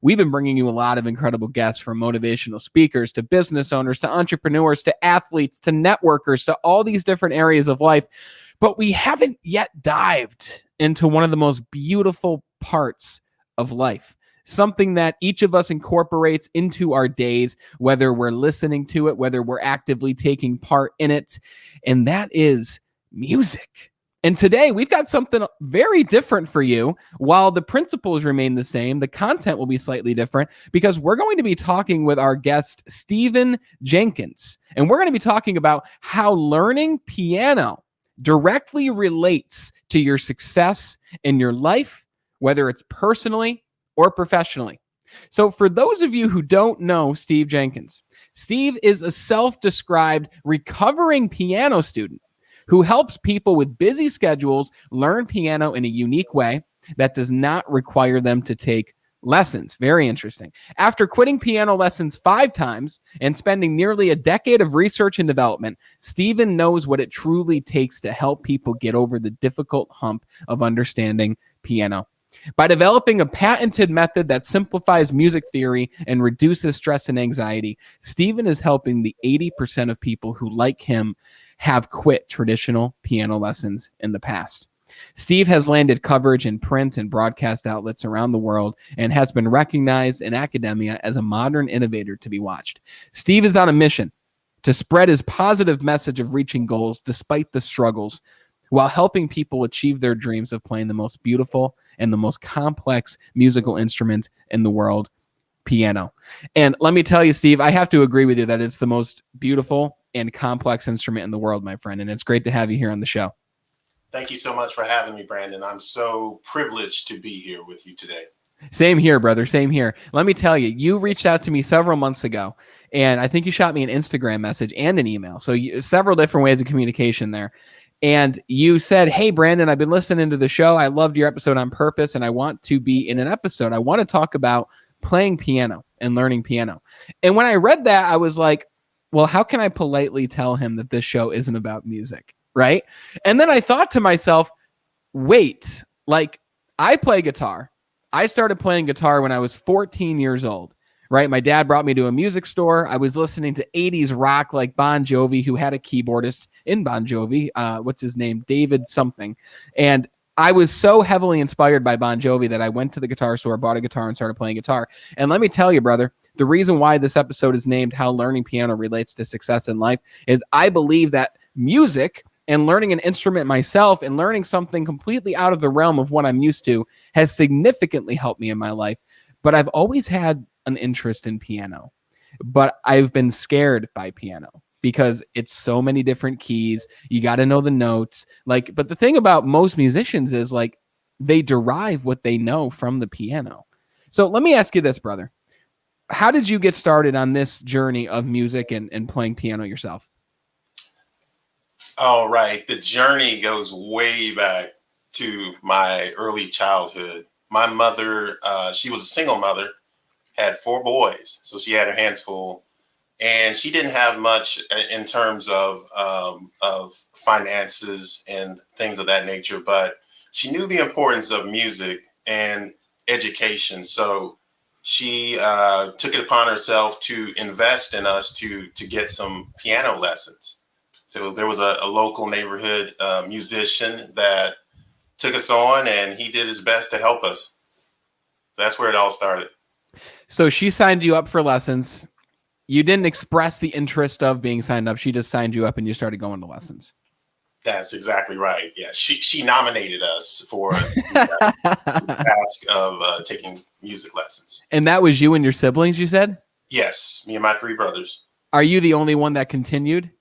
We've been bringing you a lot of incredible guests, from motivational speakers to business owners to entrepreneurs to athletes to networkers to all these different areas of life. But we haven't yet dived into one of the most beautiful parts of life, something that each of us incorporates into our days, whether we're listening to it, whether we're actively taking part in it, and that is music. And today we've got something very different for you. While the principles remain the same, the content will be slightly different, because we're going to be talking with our guest, Steven Jenkins. And we're going to be talking about how learning piano directly relates to your success in your life, whether it's personally or professionally. So for those of you who don't know Steve Jenkins, Steve is a self-described recovering piano student who helps people with busy schedules learn piano in a unique way that does not require them to take lessons. Very interesting. After quitting piano lessons 5 times and spending nearly a decade of research and development, Steven knows what it truly takes to help people get over the difficult hump of understanding piano. By developing a patented method that simplifies music theory and reduces stress and anxiety, Steven is helping the 80% of people who, like him, have quit traditional piano lessons in the past. Steve has landed coverage in print and broadcast outlets around the world and has been recognized in academia as a modern innovator to be watched. Steve is on a mission to spread his positive message of reaching goals despite the struggles, while helping people achieve their dreams of playing the most beautiful and the most complex musical instrument in the world, piano. And let me tell you, Steve, I have to agree with you that it's the most beautiful and complex instrument in the world, my friend. And it's great to have you here on the show. Thank you so much for having me, Brandon. I'm so privileged to be here with you today. Same here, brother. Same here. Let me tell you, you reached out to me several months ago, and I think you shot me an Instagram message and an email. So several different ways of communication there. And you said, hey, Brandon, I've been listening to the show. I loved your episode on purpose, and I want to be in an episode. I want to talk about playing piano and learning piano. And when I read that, I was like, well, how can I politely tell him that this show isn't about music, right? And then I thought to myself, wait, like, I play guitar. I started playing guitar when I was 14 years old, right? My dad brought me to a music store. I was listening to 80s rock like Bon Jovi, who had a keyboardist in Bon Jovi. What's his name? David something. And I was so heavily inspired by Bon Jovi that I went to the guitar store, bought a guitar, and started playing guitar. And let me tell you, brother, the reason why this episode is named How Learning Piano Relates to Success in Life is I believe that music and learning an instrument myself and learning something completely out of the realm of what I'm used to has significantly helped me in my life. But I've always had an interest in piano, but I've been scared by piano because it's so many different keys. You got to know the notes. But the thing about most musicians is they derive what they know from the piano. So let me ask you this, brother. How did you get started on this journey of music and playing piano yourself? All right. The journey goes way back to my early childhood. My mother, she was a single mother, had 4 boys. So she had her hands full. And she didn't have much in terms of finances and things of that nature, but she knew the importance of music and education. So she took it upon herself to invest in us to get some piano lessons. So there was a local neighborhood musician that took us on, and he did his best to help us. So that's where it all started. So she signed you up for lessons. You didn't express the interest of being signed up. She just signed you up and you started going to lessons. That's exactly right. Yeah, she nominated us for the task of taking music lessons. And that was you and your siblings, you said? Yes, me and my 3 brothers. Are you the only one that continued?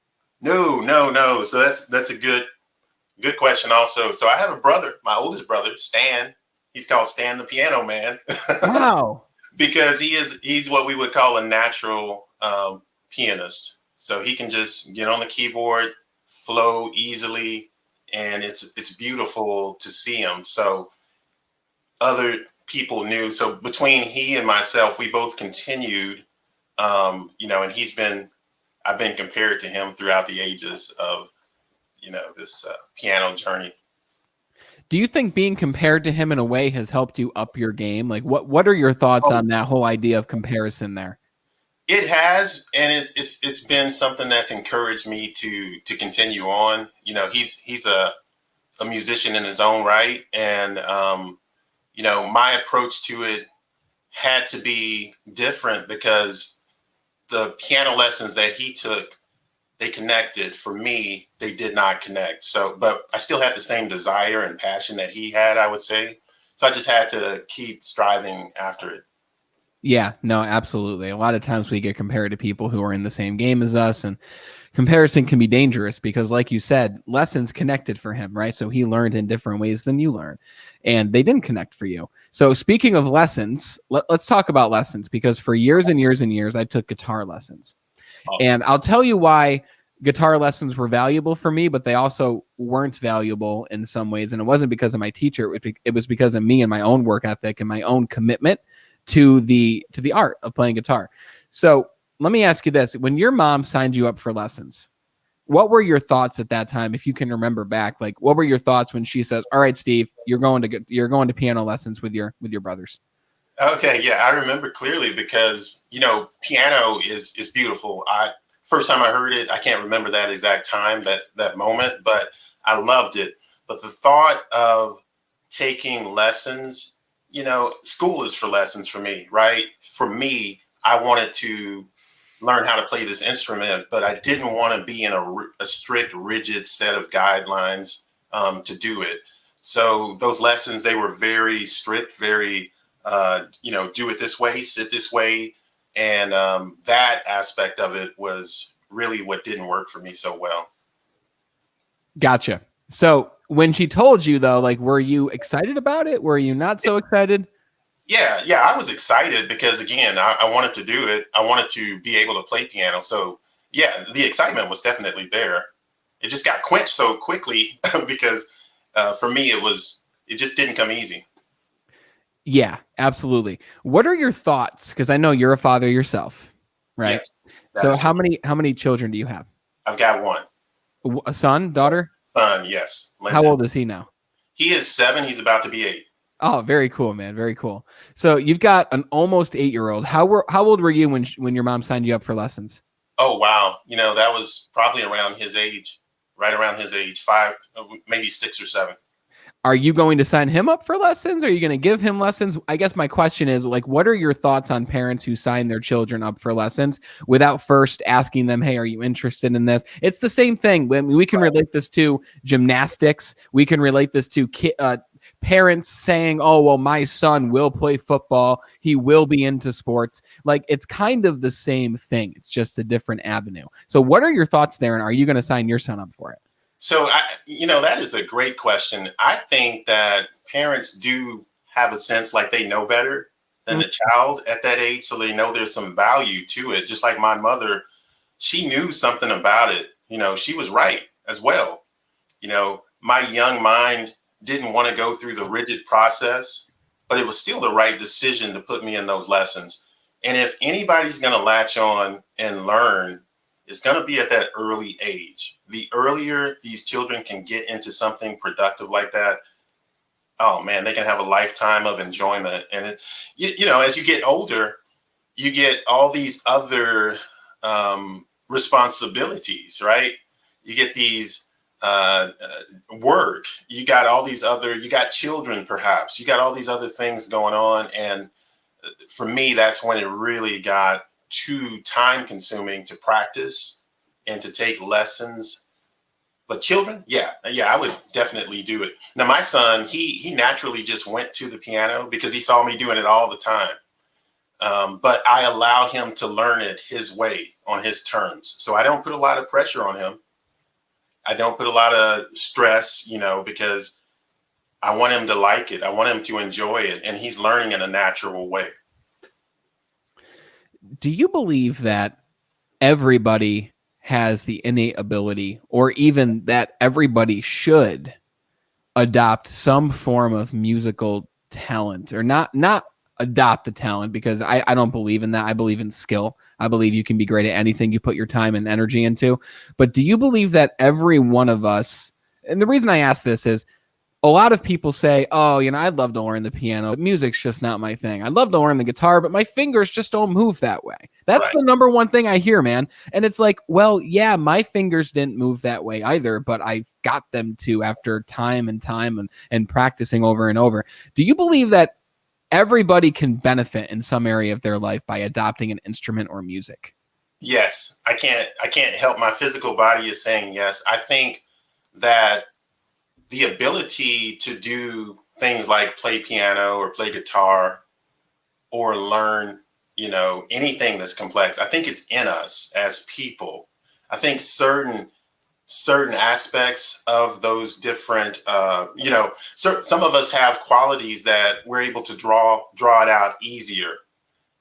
No. So that's a good question also. So I have a brother, my oldest brother, Stan. He's called Stan the Piano Man. Wow. Because he's what we would call a natural pianist. So he can just get on the keyboard, flow easily, and it's beautiful to see him. So other people knew. So between he and myself, we both continued, and I've been compared to him throughout the ages of, this piano journey. Do you think being compared to him in a way has helped you up your game? Like, what are your thoughts on that whole idea of comparison there? It has, and it's been something that's encouraged me to continue on. You know, he's a musician in his own right, and you know, my approach to it had to be different because the piano lessons that he took, they connected. For me, they did not connect. So, but I still had the same desire and passion that he had, I would say. So I just had to keep striving after it. Yeah, no, absolutely. A lot of times we get compared to people who are in the same game as us, and comparison can be dangerous because, like you said, lessons connected for him, right? So he learned in different ways than you learned, and they didn't connect for you. So speaking of lessons, let's talk about lessons, because for years and years and years, I took guitar lessons. Awesome. And I'll tell you why guitar lessons were valuable for me, but they also weren't valuable in some ways. And it wasn't because of my teacher. It was because of me and my own work ethic and my own commitment to the art of playing guitar. So let me ask you this. When your mom signed you up for lessons, what were your thoughts at that time? If you can remember back, like, what were your thoughts when she says, all right, Steve, you're going to piano lessons with your brothers? Okay. Yeah. I remember clearly because, you know, piano is beautiful. First time I heard it, I can't remember that exact time, that moment, but I loved it. But the thought of taking lessons, you know, school is for lessons for me, right? For me, I wanted to learn how to play this instrument, but I didn't want to be in a strict, rigid set of guidelines to do it. So those lessons, they were very strict, very, you know, do it this way, sit this way. And that aspect of it was really what didn't work for me so well. Gotcha. So when she told you, though, like, were you excited about it? Were you not so excited? Yeah, I was excited because, again, I wanted to do it. I wanted to be able to play piano. So, yeah, the excitement was definitely there. It just got quenched so quickly because for me, it just didn't come easy. Yeah, absolutely. What are your thoughts? Because I know you're a father yourself, right? Yes, so how many children do you have? I've got one. A son, daughter? Son, yes. How old is he now? He is 7. He's about to be 8. Oh, very cool, man. Very cool. So you've got an almost 8-year-old. How old were you when your mom signed you up for lessons? Oh, wow. You know, that was probably around his age, right around his age, 5, maybe 6 or 7. Are you going to sign him up for lessons? Are you going to give him lessons? I guess my question is, like, what are your thoughts on parents who sign their children up for lessons without first asking them, hey, are you interested in this? It's the same thing. We can relate this to gymnastics. We can relate this to parents saying, oh, well, my son will play football. He will be into sports. Like, it's kind of the same thing. It's just a different avenue. So what are your thoughts there? And are you going to sign your son up for it? So, you know, that is a great question. I think that parents do have a sense like they know better than the child at that age. So they know there's some value to it. Just like my mother, she knew something about it. You know, she was right as well. You know, my young mind didn't want to go through the rigid process, but it was still the right decision to put me in those lessons. And if anybody's going to latch on and learn, it's going to be at that early age. The earlier these children can get into something productive like that, oh man, they can have a lifetime of enjoyment. And you know, as you get older, you get all these other responsibilities, right? You get these work. You got all these other. You got children, perhaps. You got all these other things going on. And for me, that's when it really got too time consuming to practice and to take lessons. But children, yeah, I would definitely do it. Now, my son, he naturally just went to the piano because he saw me doing it all the time. But I allow him to learn it his way, on his terms. So I don't put a lot of pressure on him. I don't put a lot of stress, you know, because I want him to like it. I want him to enjoy it. And he's learning in a natural way. Do you believe that everybody has the innate ability, or even that everybody should adopt some form of musical talent, or not adopt a talent? Because I don't believe in that. I believe in skill. I believe you can be great at anything you put your time and energy into. But do you believe that every one of us, and the reason I ask this is, a lot of people say, oh, I'd love to learn the piano, but music's just not my thing. I'd love to learn the guitar, but my fingers just don't move that way. That's Right. the number one thing I hear, man. And it's like, well, yeah, my fingers didn't move that way either, but I got them to after time and practicing over and over. Do you believe that everybody can benefit in some area of their life by adopting an instrument or music? Yes, I can't help my physical body is saying yes. I think that the ability to do things like play piano or play guitar or learn, anything that's complex, I think it's in us as people. I think certain aspects of those different, some of us have qualities that we're able to draw it out easier,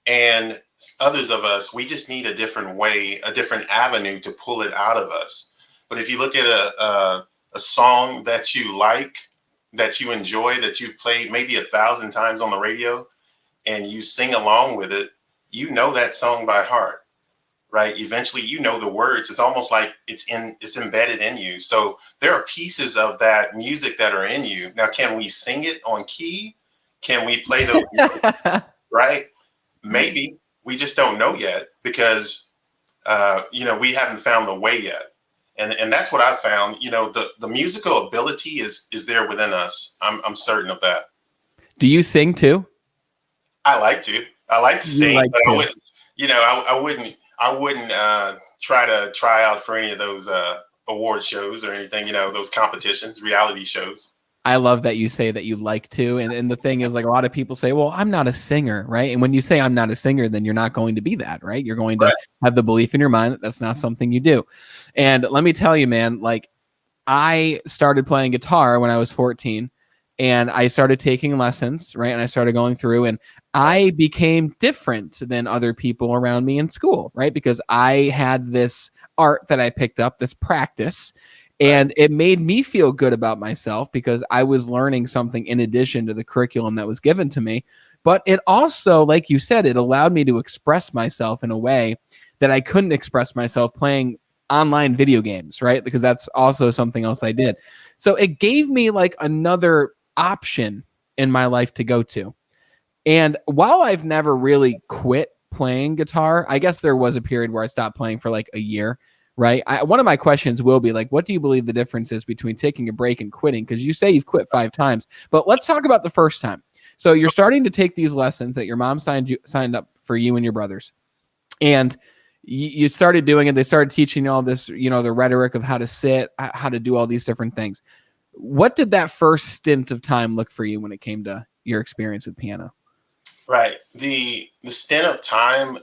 and others of us, we just need a different way, a different avenue to pull it out of us. But if you look at a song that you like, that you enjoy, that you've played maybe 1,000 times on the radio, and you sing along with it, that song by heart, right? Eventually, the words. It's almost like it's embedded in you. So there are pieces of that music that are in you. Now, can we sing it on key? Can we play those notes, right? Maybe. We just don't know yet because, we haven't found the way yet. And that's what I've found. The musical ability is there within us. I'm certain of that. Do you sing too? I like to sing, like but to. I wouldn't, I wouldn't try out for any of those award shows or anything, those competitions, reality shows. I love that you say that you like to. And the thing is, like, a lot of people say, well, I'm not a singer, right? And when you say I'm not a singer, then you're not going to be that, right? You're going to have the belief in your mind that that's not something you do. And let me tell you, man, like, I started playing guitar when I was 14, and I started taking lessons, right? And I started going through, and I became different than other people around me in school, right? Because I had this art that I picked up, this practice, and it made me feel good about myself because I was learning something in addition to the curriculum that was given to me. But it also, like you said, it allowed me to express myself in a way that I couldn't express myself playing online video games, right? Because that's also something else I did. So it gave me like another option in my life to go to. And while I've never really quit playing guitar, I guess there was a period where I stopped playing for like a year, right? One of my questions will be like, what do you believe the difference is between taking a break and quitting? Because you say you've quit 5 times, but let's talk about the first time. So you're starting to take these lessons that your mom signed up for you and your brothers, and you started doing it. They started teaching you all this, the rhetoric of how to sit, how to do all these different things. What did that first stint of time look for you when it came to your experience with piano? Right. The stint of time,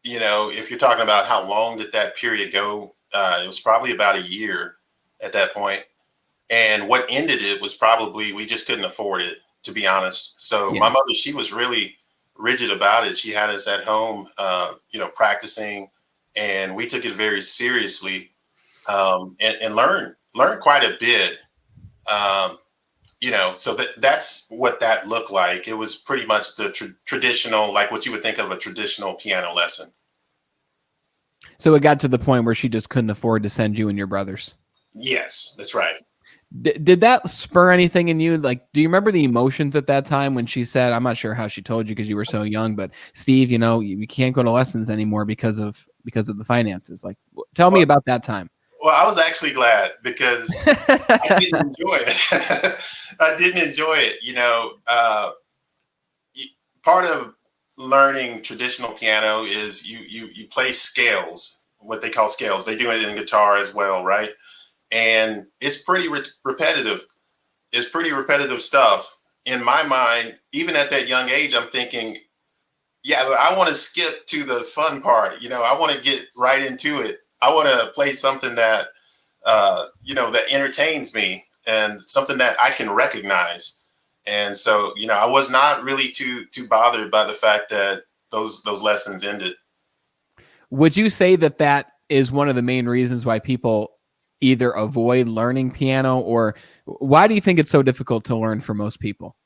if you're talking about how long did that period go, it was probably about a year at that point. And what ended it was probably we just couldn't afford it, to be honest. So my mother, she was really rigid about it. She had us at home, practicing, and we took it very seriously, and learned quite a bit. So that's what that looked like. It was pretty much the traditional, like what you would think of a traditional piano lesson. So it got to the point where she just couldn't afford to send you and your brothers. Yes, that's right. Did that spur anything in you? Like, do you remember the emotions at that time when she said, I'm not sure how she told you because you were so young, but Steve, you can't go to lessons anymore because of the finances. Like, tell me about that time. Well, I was actually glad because I didn't enjoy it. I didn't enjoy it. Part of learning traditional piano is you play scales, what they call scales. They do it in guitar as well, right? And it's pretty repetitive. It's pretty repetitive stuff. In my mind, even at that young age, I'm thinking, yeah, I want to skip to the fun part. I want to get right into it. I want to play something that, that entertains me and something that I can recognize. And so, I was not really too bothered by the fact that those lessons ended. Would you say that is one of the main reasons why people either avoid learning piano, or why do you think it's so difficult to learn for most people?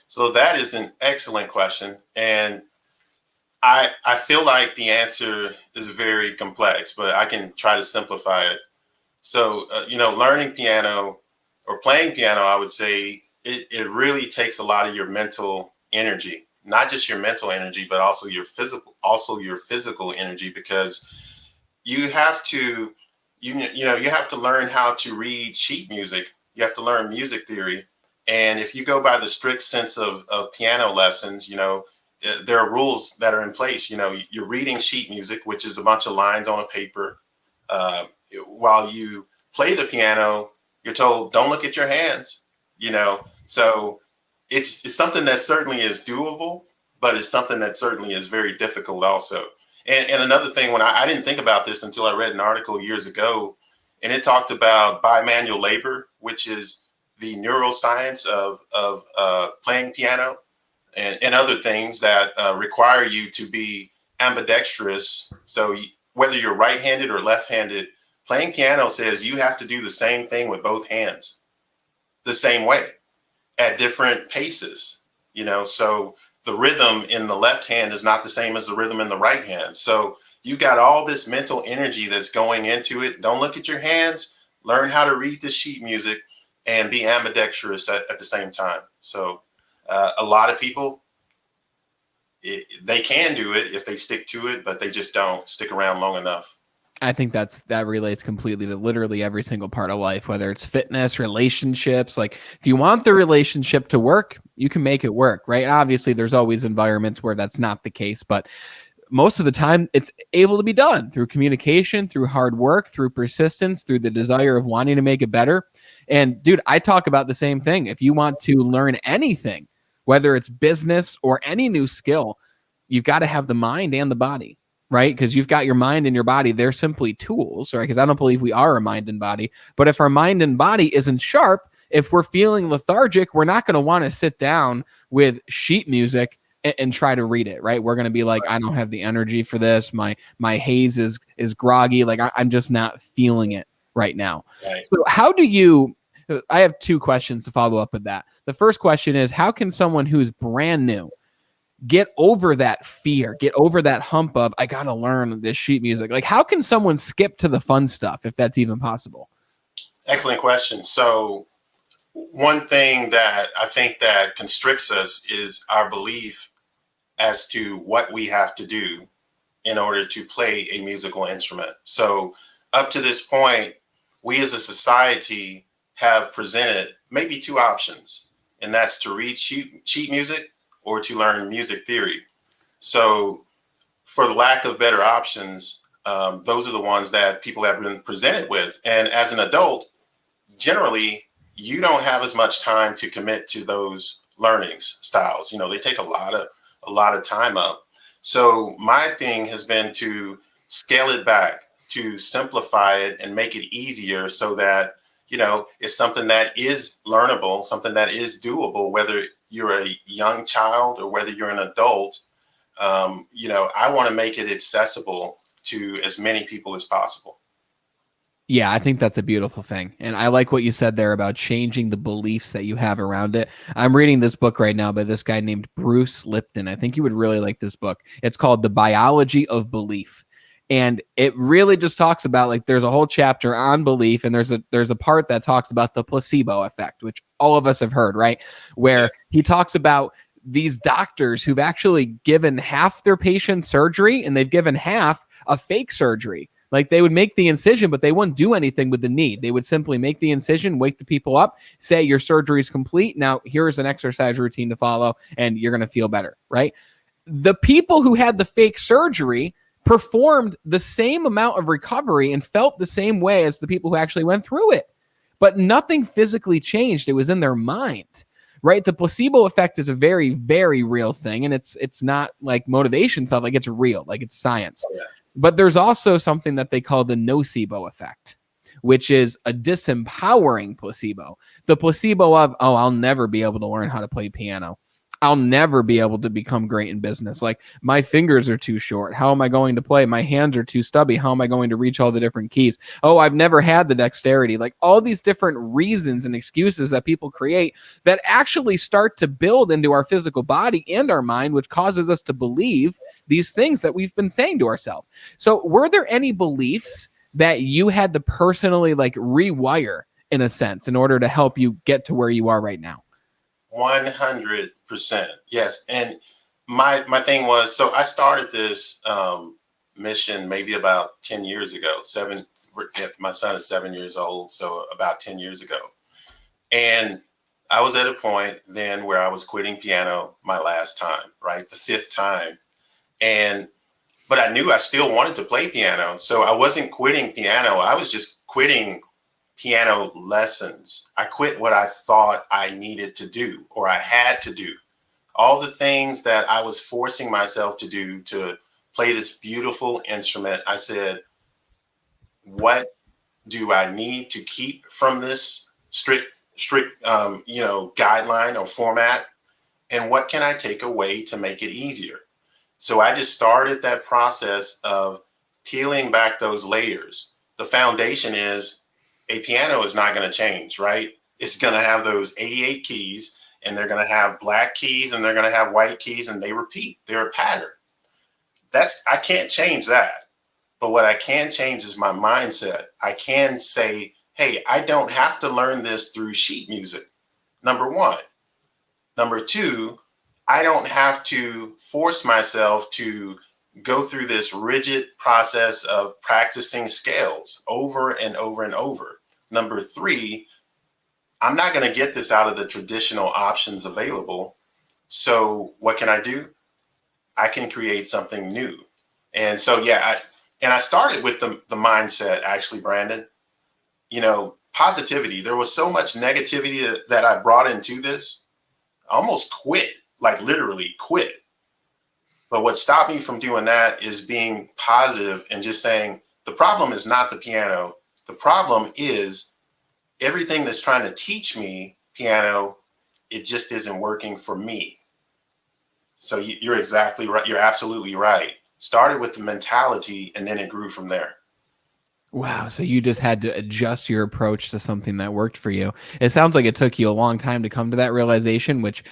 So that is an excellent question. And I feel like the answer is very complex, but I can try to simplify it. So, learning piano or playing piano, I would say it really takes a lot of your mental energy, not just your mental energy, but also your physical energy, because you have to, you have to learn how to read sheet music. You have to learn music theory. And if you go by the strict sense of piano lessons, there are rules that are in place. You're reading sheet music, which is a bunch of lines on a paper. Uh, while you play the piano, you're told, don't look at your hands, So it's something that certainly is doable, but it's something that certainly is very difficult also. And another thing, when I didn't think about this until I read an article years ago, and it talked about bimanual labor, which is the neuroscience of playing piano and other things that require you to be ambidextrous. So whether you're right-handed or left-handed, playing piano says you have to do the same thing with both hands the same way at different paces, so the rhythm in the left hand is not the same as the rhythm in the right hand. So you got all this mental energy that's going into it. Don't look at your hands, learn how to read the sheet music and be ambidextrous at the same time. So a lot of people, they can do it if they stick to it, but they just don't stick around long enough. I think that relates completely to literally every single part of life, whether it's fitness, relationships. Like if you want the relationship to work, you can make it work, right? Obviously, there's always environments where that's not the case, but most of the time it's able to be done through communication, through hard work, through persistence, through the desire of wanting to make it better. And dude, I talk about the same thing. If you want to learn anything, whether it's business or any new skill, you've got to have the mind and the body. Right? Because you've got your mind and your body. They're simply tools, right? Because I don't believe we are a mind and body. But if our mind and body isn't sharp, if we're feeling lethargic, we're not going to want to sit down with sheet music and try to read it, right? We're going to be like, I don't have the energy for this. My haze is groggy. Like I'm just not feeling it right now. Right. So how do you, I have two questions to follow up with that. The first question is, how can someone who's brand new get over that fear, get over that hump of, I got to learn this sheet music? Like, how can someone skip to the fun stuff if that's even possible? Excellent question. So one thing that I think that constricts us is our belief as to what we have to do in order to play a musical instrument. So up to this point, we as a society have presented maybe two options, and that's to read sheet music or to learn music theory. So for the lack of better options, those are the ones that people have been presented with. And as an adult, generally, you don't have as much time to commit to those learnings styles. They take a lot of time up. So my thing has been to scale it back, to simplify it and make it easier so that, it's something that is learnable, something that is doable, whether you're a young child or whether you're an adult. I want to make it accessible to as many people as possible. Yeah, I think that's a beautiful thing. And I like what you said there about changing the beliefs that you have around it. I'm reading this book right now by this guy named Bruce Lipton. I think you would really like this book. It's called The Biology of Belief. And it really just talks about, like, there's a whole chapter on belief, and there's a part that talks about the placebo effect, which all of us have heard, right? Where he talks about these doctors who've actually given half their patients surgery and they've given half a fake surgery. Like, they would make the incision, but they wouldn't do anything with the knee. They would simply make the incision, wake the people up, say your surgery is complete. Now here's an exercise routine to follow and you're going to feel better, right? The people who had the fake surgery performed the same amount of recovery and felt the same way as the people who actually went through it. But nothing physically changed. It was in their mind, right? The placebo effect is a very, very real thing. And it's not like motivation stuff. Like, it's real, like it's science. Yeah. But there's also something that they call the nocebo effect, which is a disempowering placebo. The placebo of, oh, I'll never be able to learn how to play piano. I'll never be able to become great in business. Like, my fingers are too short. How am I going to play? My hands are too stubby. How am I going to reach all the different keys? Oh, I've never had the dexterity. Like, all these different reasons and excuses that people create that actually start to build into our physical body and our mind, which causes us to believe these things that we've been saying to ourselves. So were there any beliefs that you had to personally, like, rewire in a sense, in order to help you get to where you are right now. 100%. Yes. And my thing was, so I started this mission maybe about 10 years ago. My son is 7 years old, so about 10 years ago. And I was at a point then where I was quitting piano my last time, right? The fifth time. But I knew I still wanted to play piano. So I wasn't quitting piano. I was just quitting piano lessons. I quit what I thought I needed to do or I had to do. All the things that I was forcing myself to do to play this beautiful instrument. I said, what do I need to keep from this strict guideline or format? And what can I take away to make it easier? So I just started that process of peeling back those layers. The foundation is a piano is not going to change, right? It's going to have those 88 keys, and they're going to have black keys, and they're going to have white keys, and they repeat. They're a pattern. I can't change that. But what I can change is my mindset. I can say, hey, I don't have to learn this through sheet music. Number one. Number two, I don't have to force myself to go through this rigid process of practicing scales over and over and over. Number three, I'm not going to get this out of the traditional options available. So what can I do? I can create something new. And so, I started with the mindset, actually, Brandon, positivity. There was so much negativity that I brought into this. I almost quit, like literally quit. But what stopped me from doing that is being positive and just saying, the problem is not the piano. The problem is everything that's trying to teach me piano, it just isn't working for me. So you're exactly right. You're absolutely right. Started with the mentality and then it grew from there. Wow. So you just had to adjust your approach to something that worked for you. It sounds like it took you a long time to come to that realization, which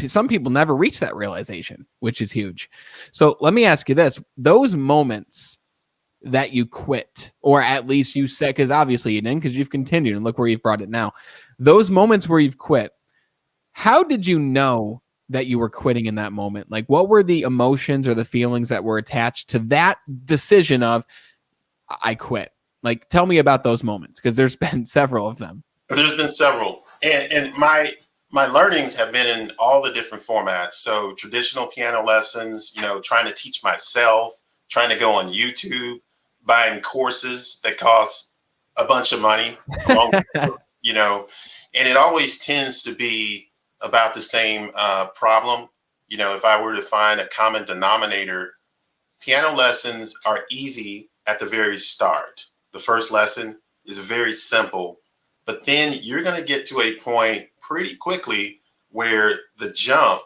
some people never reach that realization, which is huge. So let me ask you this, those moments that you quit, or at least you said, because obviously you didn't, because you've continued and look where you've brought it now. Those moments where you've quit, how did you know that you were quitting in that moment? Like, what were the emotions or the feelings that were attached to that decision of, I quit? Like, tell me about those moments, because there's been several of them. There's been several. And my learnings have been in all the different formats. So traditional piano lessons, trying to teach myself, trying to go on YouTube, buying courses that cost a bunch of money, and it always tends to be about the same problem. If I were to find a common denominator, piano lessons are easy at the very start. The first lesson is very simple, but then you're going to get to a point pretty quickly where the jump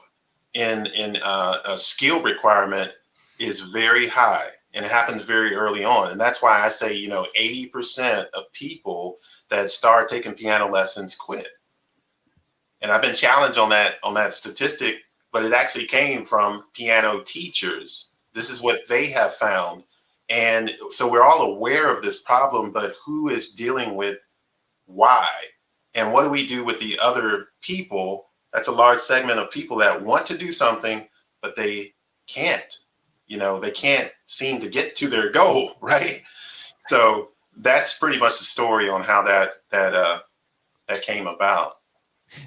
in a skill requirement is very high, and it happens very early on. And that's why I say, 80% of people that start taking piano lessons quit. And I've been challenged on that statistic, but it actually came from piano teachers. This is what they have found. And so we're all aware of this problem, but who is dealing with why? And what do we do with the other people? That's a large segment of people that want to do something, but they can't. They can't seem to get to their goal, right? So that's pretty much the story on how that came about.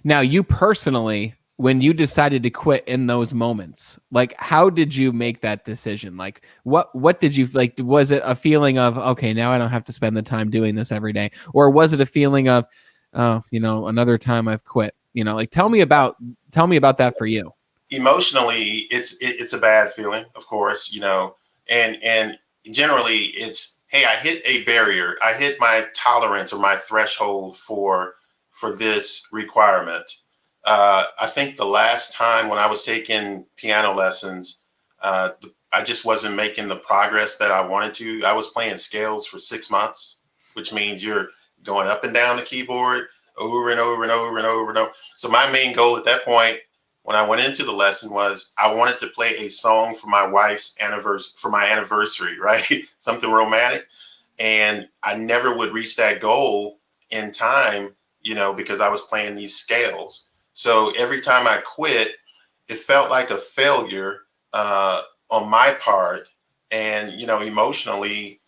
Now, you personally, when you decided to quit in those moments, like, how did you make that decision? Like, what did you like? Was it a feeling of, okay, now I don't have to spend the time doing this every day? Or was it a feeling of, another time I've quit? Like, tell me about that for you. Emotionally, it's a bad feeling, of course, and generally it's, hey, I hit a barrier. I hit my tolerance or my threshold for this requirement. I think the last time when I was taking piano lessons, I just wasn't making the progress that I wanted to. I was playing scales for 6 months, which means you're going up and down the keyboard over and over and over and over and over. So my main goal at that point, when I went into the lesson, was I wanted to play a song for my wife's anniversary, right? Something romantic. And I never would reach that goal in time, because I was playing these scales. So every time I quit, it felt like a failure on my part. And, emotionally,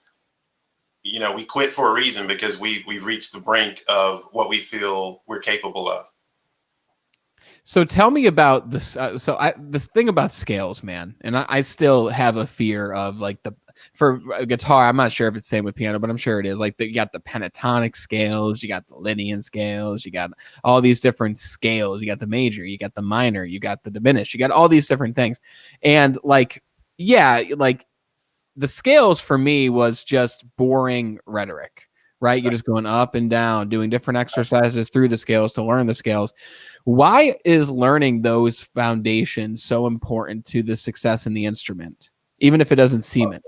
we quit for a reason, because we reached the brink of what we feel we're capable of. So tell me about this. This thing about scales, man, and I still have a fear of like for a guitar. I'm not sure if it's the same with piano, but I'm sure it is. Like you got the pentatonic scales, you got the Lydian scales, you got all these different scales. You got the major, you got the minor, you got the diminished, you got all these different things. And like, yeah, like the scales for me was just boring rhetoric, right? You're just going up and down, doing different exercises through the scales to learn the scales. Why is learning those foundations so important to the success in the instrument, even if it doesn't seem it?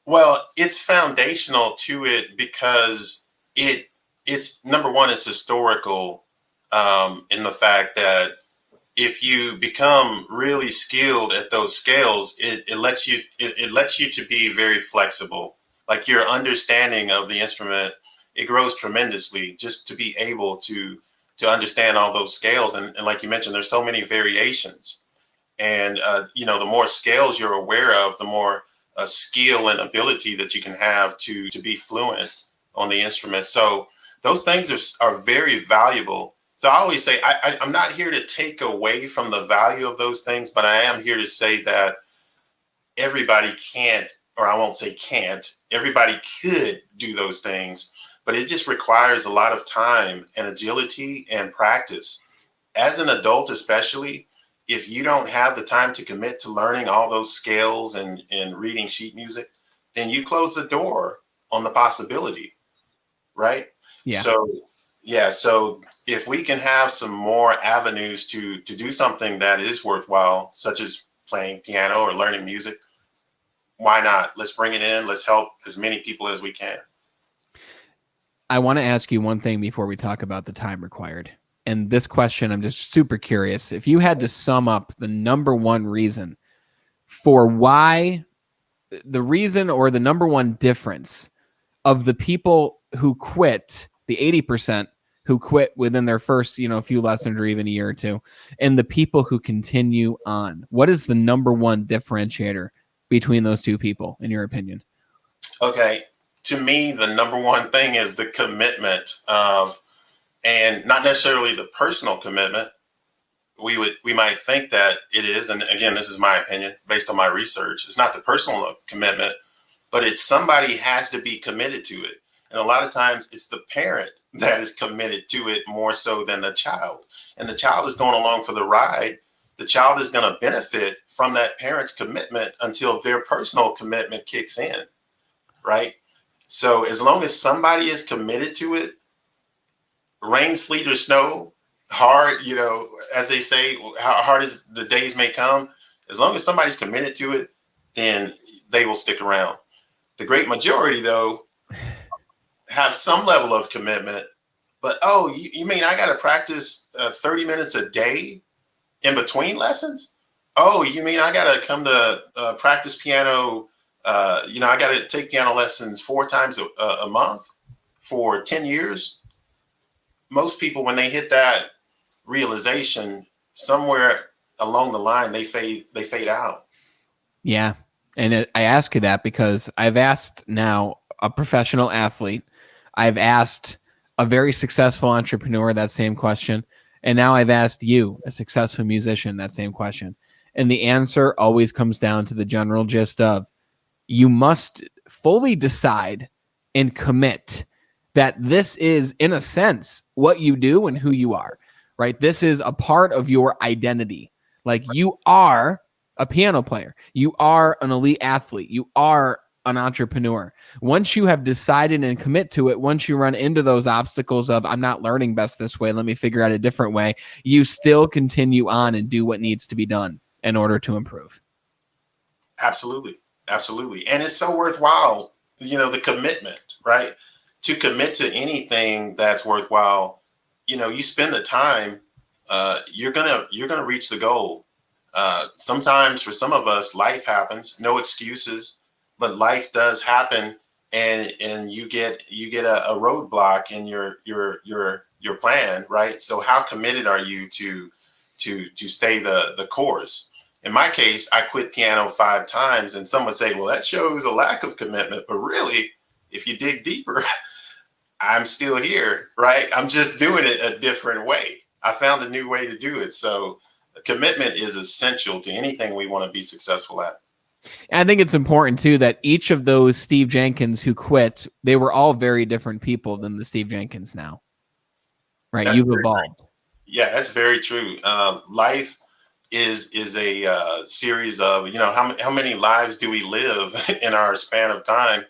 Well, it's foundational to it because it's number one, it's historical, in the fact that if you become really skilled at those scales, it lets you to be very flexible. Like your understanding of the instrument, it grows tremendously just to be able to understand all those scales. And like you mentioned, there's so many variations. And the more scales you're aware of, the more skill and ability that you can have to be fluent on the instrument. So those things are very valuable. So I always say I'm not here to take away from the value of those things, but I am here to say that everybody can't, or I won't say can't, everybody could do those things, but it just requires a lot of time and agility and practice. As an adult, especially, if you don't have the time to commit to learning all those scales and reading sheet music, then you close the door on the possibility, right? Yeah. So if we can have some more avenues to do something that is worthwhile, such as playing piano or learning music, why not? Let's bring it in. Let's help as many people as we can. I want to ask you one thing before we talk about the time required. And this question, I'm just super curious. If you had to sum up the number one reason for why, the reason or the number one difference of the people who quit, the 80% who quit within their first, few lessons or even a year or two, and the people who continue on, what is the number one differentiator between those two people, in your opinion? Okay. To me, the number one thing is the commitment of, and not necessarily the personal commitment. We might think that it is, and again, this is my opinion based on my research. It's not the personal commitment, but it's somebody has to be committed to it. And a lot of times it's the parent that is committed to it more so than the child. And the child is going along for the ride. The child is going to benefit from that parent's commitment until their personal commitment kicks in, right? So as long as somebody is committed to it, rain, sleet, or snow, hard, as they say, how hard as the days may come, as long as somebody's committed to it, then they will stick around. The great majority, though, have some level of commitment, but you mean I got to practice 30 minutes a day in between lessons? Oh, you mean I got to come to practice piano? I got to take piano lessons 4 times a month for 10 years. Most people, when they hit that realization, somewhere along the line, they fade out. Yeah. And I ask you that because I've asked now a professional athlete, I've asked a very successful entrepreneur that same question, and now I've asked you, a successful musician, that same question. And the answer always comes down to the general gist of, you must fully decide and commit that this is, in a sense, what you do and who you are, right? This is a part of your identity. Like, you are a piano player. You are an elite athlete. You are an entrepreneur. Once you have decided and commit to it, once you run into those obstacles of, I'm not learning best this way, let me figure out a different way, you still continue on and do what needs to be done in order to improve. Absolutely. Absolutely. And it's so worthwhile, the commitment, right? To commit to anything that's worthwhile, you spend the time, you're gonna reach the goal. Sometimes for some of us, life happens, no excuses, but life does happen. and you get a roadblock in your plan, right? So how committed are you to stay the course? In my case, I quit piano 5 times, and some would say, well, that shows a lack of commitment. But really, if you dig deeper, I'm still here, right? I'm just doing it a different way. I found a new way to do it. So commitment is essential to anything we want to be successful at. And I think it's important too that each of those Steve Jenkins who quit, they were all very different people than the Steve Jenkins now, right? That's You've very evolved. true. Yeah, that's very true. Life is a series of, how many lives do we live in our span of time?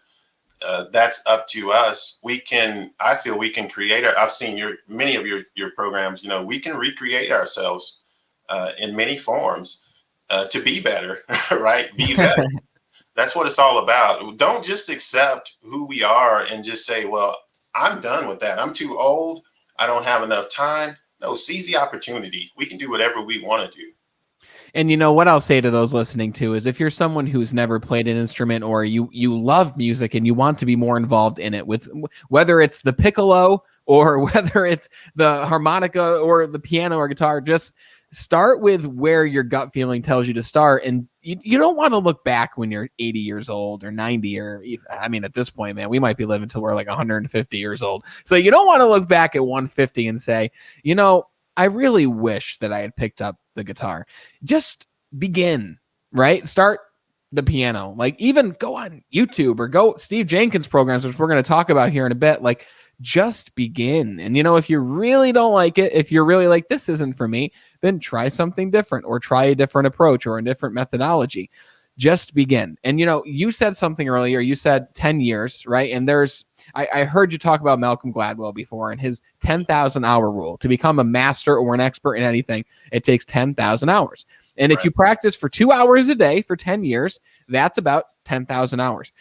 That's up to us. I feel we can create I've seen many of your programs. We can recreate ourselves in many forms to be better, right? Be better. That's what it's all about. Don't just accept who we are and just say, well, I'm done with that. I'm too old. I don't have enough time. No, seize the opportunity. We can do whatever we want to do. And what I'll say to those listening too is if you're someone who's never played an instrument, or you love music and you want to be more involved in it, with whether it's the piccolo or whether it's the harmonica or the piano or guitar, just start with where your gut feeling tells you to start. And you don't want to look back when you're 80 years old or 90, or at this point, man, we might be living till we're like 150 years old. So you don't want to look back at 150 and say, I really wish that I had picked up the guitar. Just begin, right? Start the piano. Like, even go on YouTube or go Steve Jenkins programs, which we're going to talk about here in a bit. Like, just begin. And if you really don't like it, if you're really like, this isn't for me, then try something different, or try a different approach or a different methodology. Just begin. And you said something earlier. You said 10 years, right? And I heard you talk about Malcolm Gladwell before and his 10,000 hour rule. To become a master or an expert in anything, it takes 10,000 hours. And if you practice for 2 hours a day for 10 years, that's about 10,000 hours.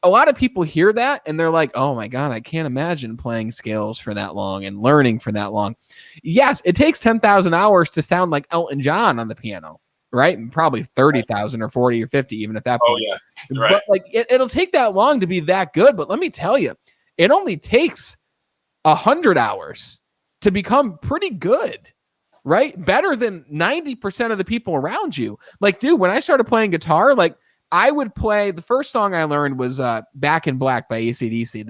A lot of people hear that and they're like, oh my God, I can't imagine playing scales for that long and learning for that long. Yes, it takes 10,000 hours to sound like Elton John on the piano, right? And probably 30,000 or 40 or 50, even at that point. Oh, yeah. Right. But like it'll take that long to be that good. But let me tell you, it only takes 100 hours to become pretty good, right? Better than 90% of the people around you. Like, dude, when I started playing guitar, like, I would play, the first song I learned was Back in Black by AC/DC.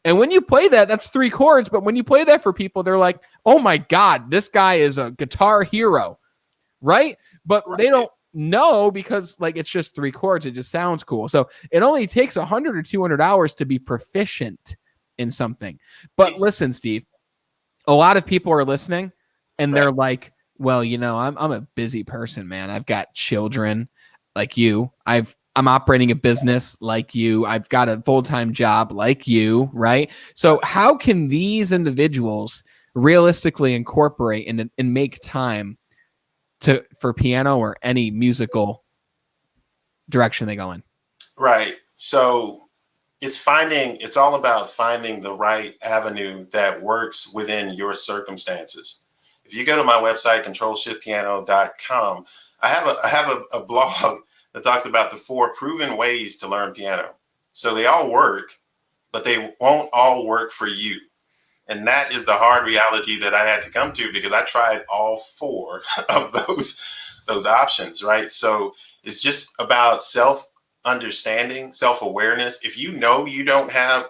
And when you play that, that's 3 chords. But when you play that for people, they're like, oh my God, this guy is a guitar hero, right? But they don't know, because like it's just 3 chords. It just sounds cool. So it only takes 100 or 200 hours to be proficient in something. But listen, Steve, a lot of people are listening and they're like, well, I'm a busy person, man. I've got children like you. I'm operating a business like you. I've got a full-time job like you, right? So how can these individuals realistically incorporate and make time for piano or any musical direction they go in? Right. So it's all about finding the right avenue that works within your circumstances. If you go to my website, controlshiftpiano.com, I have a blog that talks about the 4 proven ways to learn piano. So they all work, but they won't all work for you. And that is the hard reality that I had to come to, because I tried all 4 of those options, right? So it's just about self-understanding, self-awareness. If you know you don't have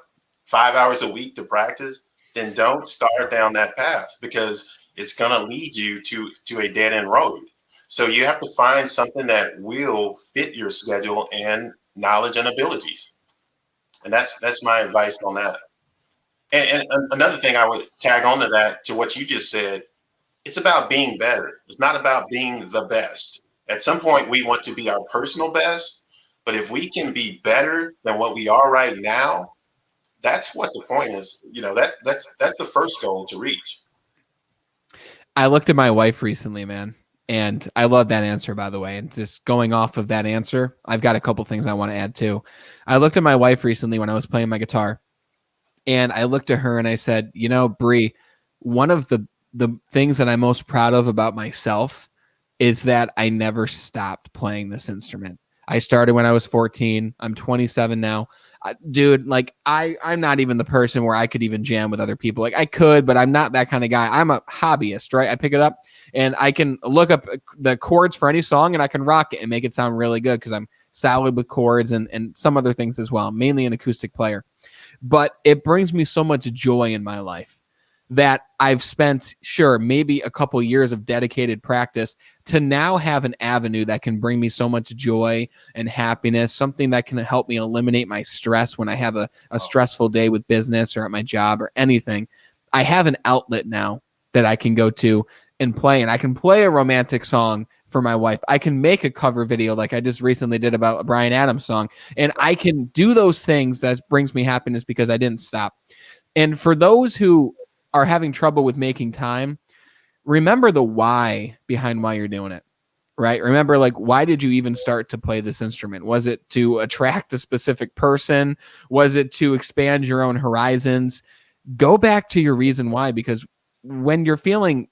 5 hours a week to practice, then don't start down that path, because it's going to lead you to a dead-end road. So you have to find something that will fit your schedule and knowledge and abilities. And that's my advice on that. And another thing I would tag on to that, to what you just said, it's about being better. It's not about being the best. At some point, we want to be our personal best. But if we can be better than what we are right now, that's what the point is. That's the first goal to reach. I looked at my wife recently, man, and I love that answer, by the way. And just going off of that answer, I've got a couple things I want to add too. I looked at my wife recently when I was playing my guitar, and I looked at her and I said, Bree, one of the things that I'm most proud of about myself is that I never stopped playing this instrument. I started when I was 14. I'm 27 now. Dude, like I'm not even the person where I could even jam with other people. Like I could, but I'm not that kind of guy. I'm a hobbyist, right? I pick it up and I can look up the chords for any song and I can rock it and make it sound really good because I'm solid with chords and some other things as well, mainly an acoustic player. But it brings me so much joy in my life that I've spent, sure, maybe a couple years of dedicated practice to now have an avenue that can bring me so much joy and happiness, something that can help me eliminate my stress when I have a stressful day with business or at my job or anything. I have an outlet now that I can go to and play, and I can play a romantic song for my wife. I can make a cover video like I just recently did about a Bryan Adams song, and I can do those things that brings me happiness because I didn't stop. And for those who are having trouble with making time, remember the why behind why you're doing it, right? Remember, like, why did you even start to play this instrument? Was it to attract a specific person? Was it to expand your own horizons? Go back to your reason why, because when you're feeling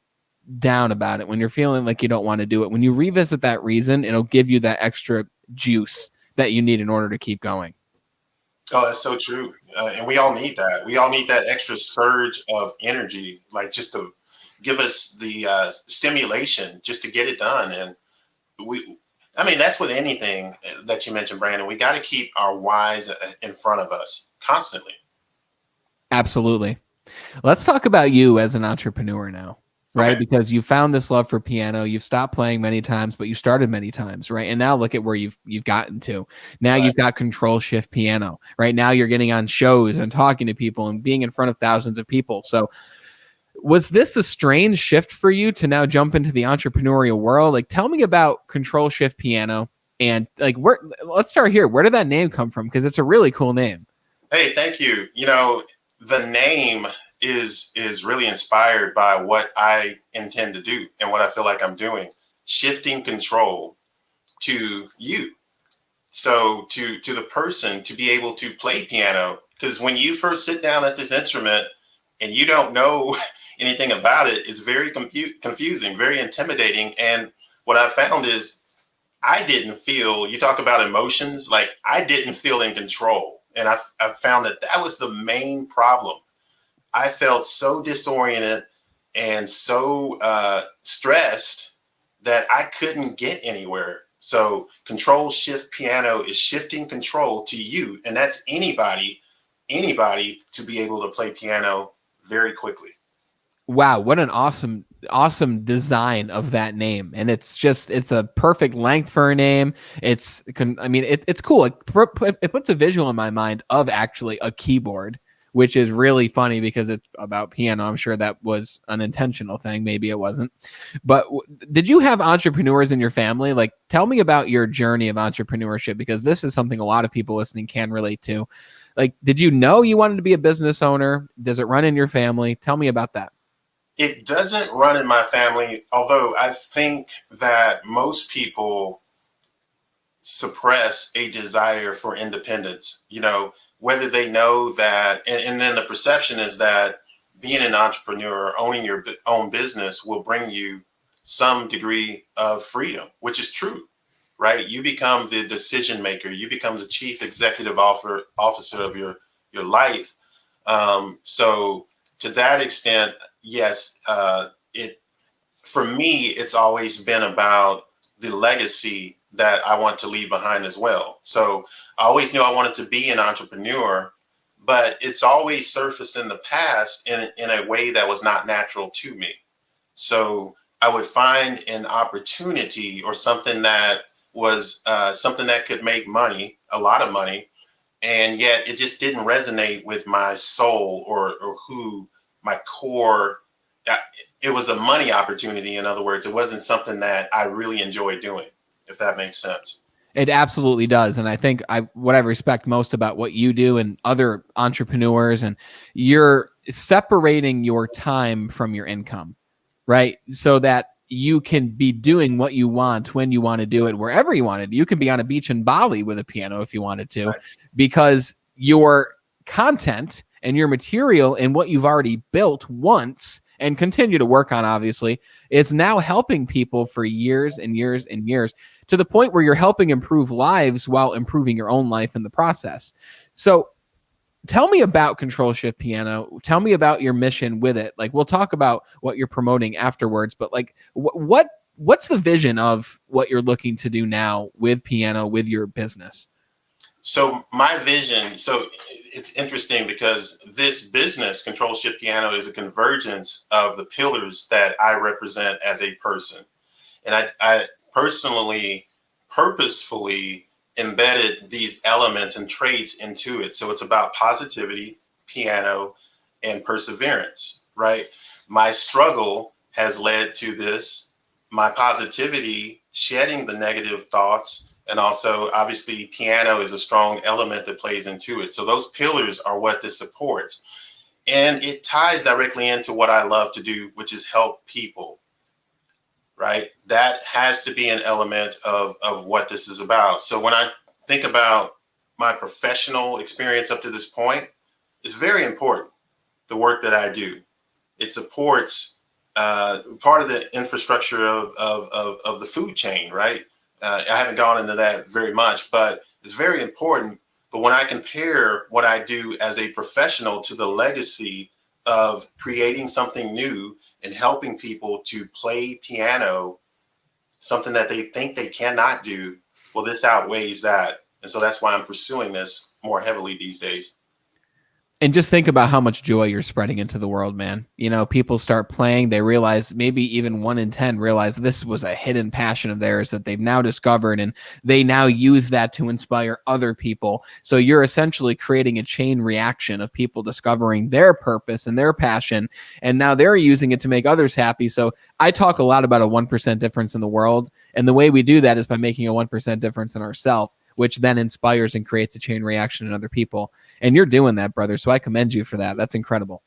down about it, when you're feeling like you don't want to do it, when you revisit that reason, it'll give you that extra juice that you need in order to keep going. Oh, that's so true. And we all need that. We all need that extra surge of energy, like just to give us the stimulation just to get it done. And that's with anything that you mentioned, Brandon. We got to keep our whys in front of us constantly. Absolutely. Let's talk about you as an entrepreneur now. Right. Okay. Because you found this love for piano. You've stopped playing many times, but you started many times. Right. And now look at where you've gotten to. Now You've got Control Shift Piano. Right. Now you're getting on shows and talking to people and being in front of thousands of people. So was this a strange shift for you to now jump into the entrepreneurial world? Like, tell me about Control Shift Piano and like let's start here. Where did that name come from? Because it's a really cool name. Hey, thank you. The name is really inspired by what I intend to do and what I feel like I'm doing, shifting control to you. So to the person to be able to play piano, because when you first sit down at this instrument and you don't know anything about it, it's very confusing, very intimidating. And what I found is I didn't feel, you talk about emotions, like I didn't feel in control. And I found that was the main problem. I felt so disoriented and so stressed that I couldn't get anywhere. So Control Shift Piano is shifting control to you. And that's anybody to be able to play piano very quickly. Wow. What an awesome design of that name. And it's a perfect length for a name. It's cool. It puts a visual in my mind of actually a keyboard, which is really funny because it's about piano. I'm sure that was an intentional thing. Maybe it wasn't. But did you have entrepreneurs in your family? Like, tell me about your journey of entrepreneurship, because this is something a lot of people listening can relate to. Like, did you know you wanted to be a business owner? Does it run in your family? Tell me about that. It doesn't run in my family, although I think that most people suppress a desire for independence, whether they know that, and then the perception is that being an entrepreneur, owning your own business will bring you some degree of freedom, which is true, right? You become the decision maker. You become the chief executive officer of your life. So to that extent, yes, for me, it's always been about the legacy that I want to leave behind as well. So I always knew I wanted to be an entrepreneur, but it's always surfaced in the past in a way that was not natural to me. So I would find an opportunity or something that was something that could make money, a lot of money, and yet it just didn't resonate with my soul or who my core. It was a money opportunity. In other words, it wasn't something that I really enjoyed doing, if that makes sense. It absolutely does. And I think what I respect most about what you do and other entrepreneurs, and you're separating your time from your income, right? So that you can be doing what you want when you want to do it, wherever you want it. You can be on a beach in Bali with a piano if you wanted to, right, because your content and your material and what you've already built once and continue to work on, obviously, is now helping people for years and years and years, to the point where you're helping improve lives while improving your own life in the process. So tell me about Control Shift Piano. Tell me about your mission with it. Like, we'll talk about what you're promoting afterwards, but like, what's the vision of what you're looking to do now with piano, with your business? So my vision, so it's interesting because this business, Control Shift Piano, is a convergence of the pillars that I represent as a person. And I personally, purposefully embedded these elements and traits into it. So it's about positivity, piano, and perseverance, right? My struggle has led to this, my positivity, shedding the negative thoughts. And also, obviously, piano is a strong element that plays into it. So those pillars are what this supports. And it ties directly into what I love to do, which is help people, right? That has to be an element of what this is about. So when I think about my professional experience up to this point, it's very important, the work that I do. It supports part of the infrastructure of the food chain, right? I haven't gone into that very much, but it's very important. But when I compare what I do as a professional to the legacy of creating something new and helping people to play piano, something that they think they cannot do, well, this outweighs that. And so that's why I'm pursuing this more heavily these days. And just think about how much joy you're spreading into the world, man. You know, people start playing, they realize, maybe even 1 in 10 realize this was a hidden passion of theirs that they've now discovered, and they now use that to inspire other people. So you're essentially creating a chain reaction of people discovering their purpose and their passion, and now they're using it to make others happy. So I talk a lot about a 1% difference in the world, and the way we do that is by making a 1% difference in ourselves, which then inspires and creates a chain reaction in other people. And you're doing that, brother. So I commend you for that. That's incredible.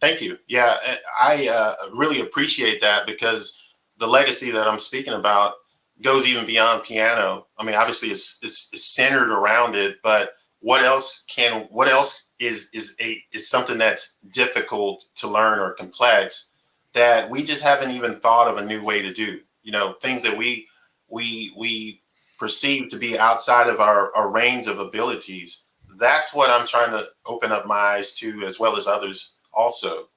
Thank you. Yeah, I really appreciate that, because the legacy that I'm speaking about goes even beyond piano. I mean, obviously it's centered around it, but what else is something that's difficult to learn or complex that we just haven't even thought of a new way to do, you know, things that we perceive to be outside of our range of abilities. That's what I'm trying to open up my eyes to, as well as others also.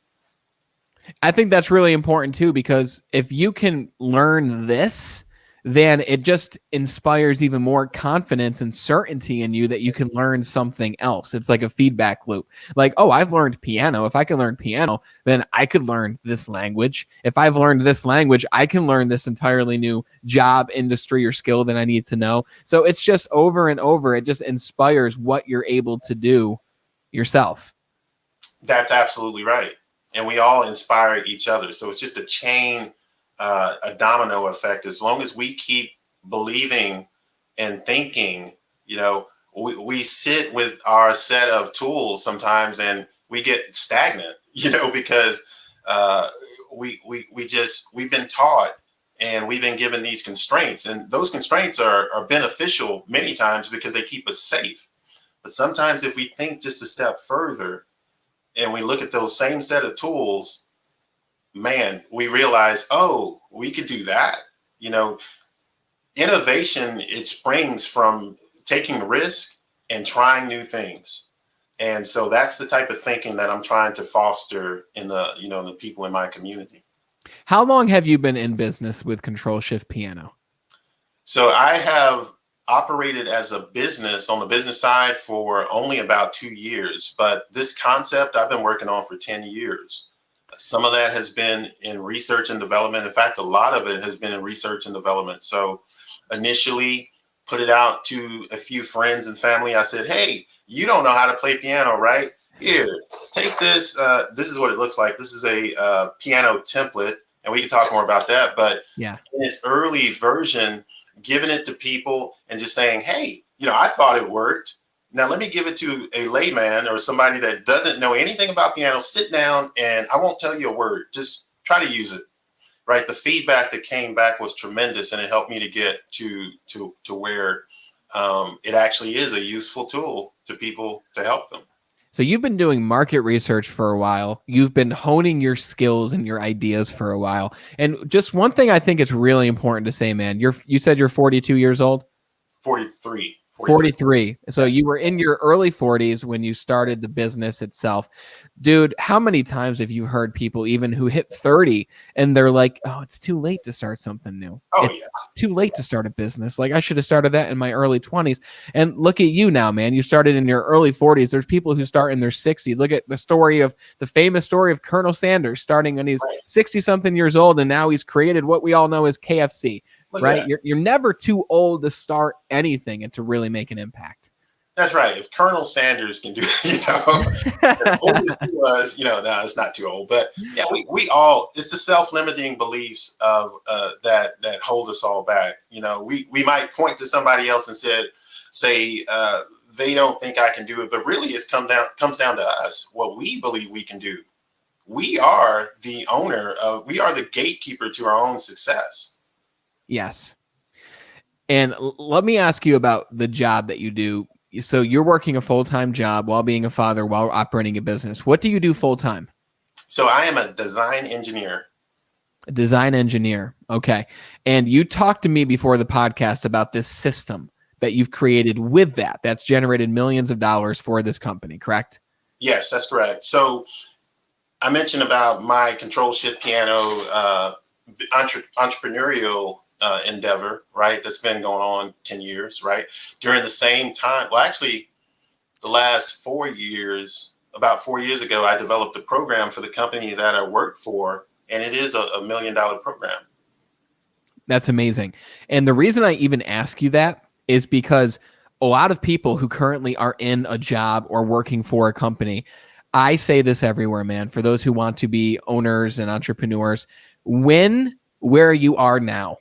I think that's really important too, because if you can learn this, then it just inspires even more confidence and certainty in you that you can learn something else. It's like a feedback loop. Like, oh, I've learned piano. If I can learn piano, then I could learn this language. If I've learned this language, I can learn this entirely new job, industry, or skill that I need to know. So it's just over and over. It just inspires what you're able to do yourself. That's absolutely right. And we all inspire each other. So it's just a chain, a domino effect. As long as we keep believing and thinking, you know, we sit with our set of tools sometimes and we get stagnant, you know, because we've been taught and we've been given these constraints, and those constraints are beneficial many times because they keep us safe. But sometimes if we think just a step further and we look at those same set of tools, man, we realize, oh, we could do that. You know, innovation, it springs from taking risk and trying new things. And so that's the type of thinking that I'm trying to foster in the people in my community. How long have you been in business with Control Shift Piano? So I have operated as a business on the business side for only about 2 years, but this concept I've been working on for 10 years. Some of that has been in research and development. In fact, a lot of it has been in research and development. So initially put it out to a few friends and family. I said, hey, you don't know how to play piano, right? Here, take this. This is what it looks like. This is a piano template, and we can talk more about that. But yeah, in its early version, giving it to people and just saying, hey, you know, I thought it worked. Now let me give it to a layman or somebody that doesn't know anything about piano. Sit down and I won't tell you a word. Just try to use it. Right. The feedback that came back was tremendous, and it helped me to get to where it actually is a useful tool to people to help them. So you've been doing market research for a while. You've been honing your skills and your ideas for a while. And just one thing I think is really important to say, man, you said you're 42 years old? 43. 43. So Yeah. you were in your early 40s when you started the business itself. Dude, how many times have you heard people even who hit 30 and they're like, oh, it's too late to start something new. Oh, It's yeah. too late to start a business. Like I should have started that in my early 20s. And look at you now, man. You started in your early 40s. There's people who start in their 60s. Look at the famous story of Colonel Sanders starting when he's 60 something years old. And now he's created what we all know as KFC. Right? You're never too old to start anything and to really make an impact. That's right. If Colonel Sanders can do it, as old as he was, no, it's not too old. But yeah, we all, it's the self-limiting beliefs of that hold us all back. We might point to somebody else and say they don't think I can do it, but really comes down to us, what we believe we can do. We are the we are the gatekeeper to our own success. Yes. And let me ask you about the job that you do. So you're working a full-time job while being a father, while operating a business. What do you do full-time? So I am a design engineer. A design engineer. Okay. And you talked to me before the podcast about this system that you've created with that's generated millions of dollars for this company, correct? Yes, that's correct. So I mentioned about my control shift piano entrepreneurial endeavor, right? That's been going on 10 years, right? During the same time, well, actually, the last 4 years, about 4 years ago, I developed a program for the company that I work for, and it is a $1 million program. That's amazing. And the reason I even ask you that is because a lot of people who currently are in a job or working for a company, I say this everywhere, man, for those who want to be owners and entrepreneurs, win where you are now.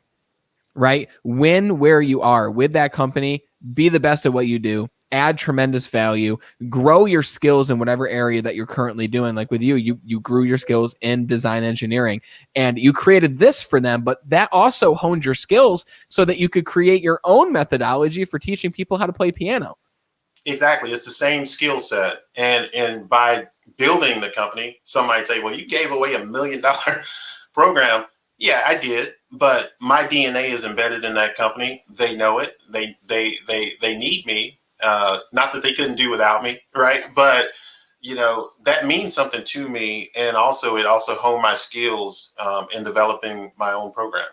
Right? Win where you are with that company, be the best at what you do, add tremendous value, grow your skills in whatever area that you're currently doing. Like with you grew your skills in design engineering and you created this for them, but that also honed your skills so that you could create your own methodology for teaching people how to play piano. Exactly. It's the same skill set. And by building the company, some might say, well, you gave away $1 million program. Yeah, I did. But my DNA is embedded in that company. They know it. They need me. Not that they couldn't do without me, right? But that means something to me, and it also honed my skills in developing my own program.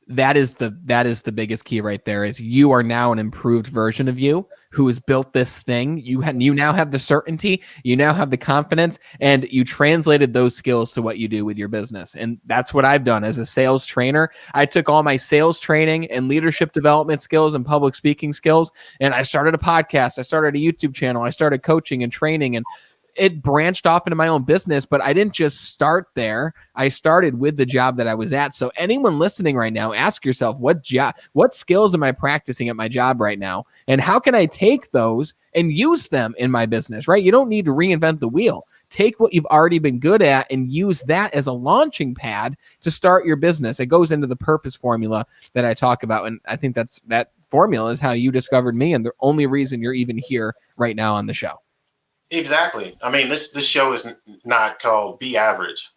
That is the biggest key right there. Is you are now an improved version of you who has built this thing. You now have the certainty, you now have the confidence, and you translated those skills to what you do with your business. And that's what I've done as a sales trainer. I took all my sales training and leadership development skills and public speaking skills, and I started a podcast. I started a YouTube channel. I started coaching and training, and it branched off into my own business, but I didn't just start there. I started with the job that I was at. So anyone listening right now, ask yourself, what skills am I practicing at my job right now? And how can I take those and use them in my business, right? You don't need to reinvent the wheel. Take what you've already been good at and use that as a launching pad to start your business. It goes into the purpose formula that I talk about. And I think that formula is how you discovered me. And the only reason you're even here right now on the show. Exactly. I mean, this show is not called Be Average.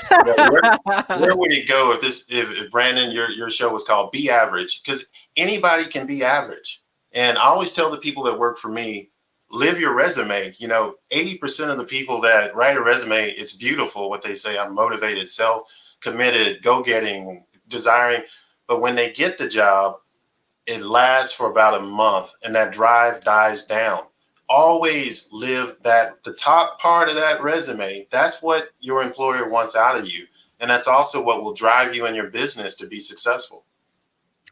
Where would it go if Brandon, your show was called Be Average? Because anybody can be average. And I always tell the people that work for me, live your resume. 80% of the people that write a resume, it's beautiful what they say. I'm motivated, self-committed, go-getting, desiring. But when they get the job, it lasts for about a month and that drive dies down. Always live the top part of that resume. That's what your employer wants out of you. And that's also what will drive you in your business to be successful.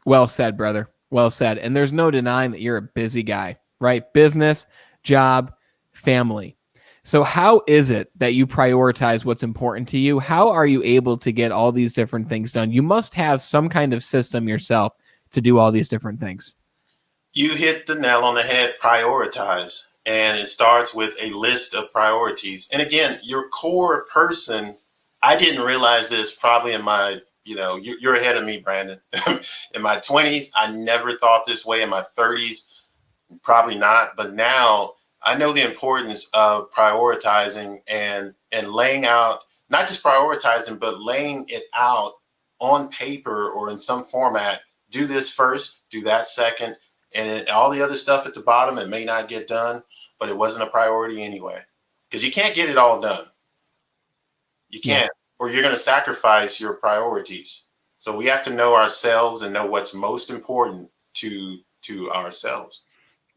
Well said, brother. Well said. And there's no denying that you're a busy guy, right? Business, job, family. So how is it that you prioritize what's important to you? How are you able to get all these different things done? You must have some kind of system yourself to do all these different things. You hit the nail on the head, prioritize. And it starts with a list of priorities. And again, your core person, I didn't realize this probably in my, you're ahead of me, Brandon. In my 20s, I never thought this way. In my 30s, probably not. But now I know the importance of prioritizing and laying out, not just prioritizing, but laying it out on paper or in some format. Do this first, do that second, and all the other stuff at the bottom, it may not get done, but it wasn't a priority anyway. Because you can't get it all done. You Yeah. can't, or you're going to sacrifice your priorities. So we have to know ourselves and know what's most important to ourselves.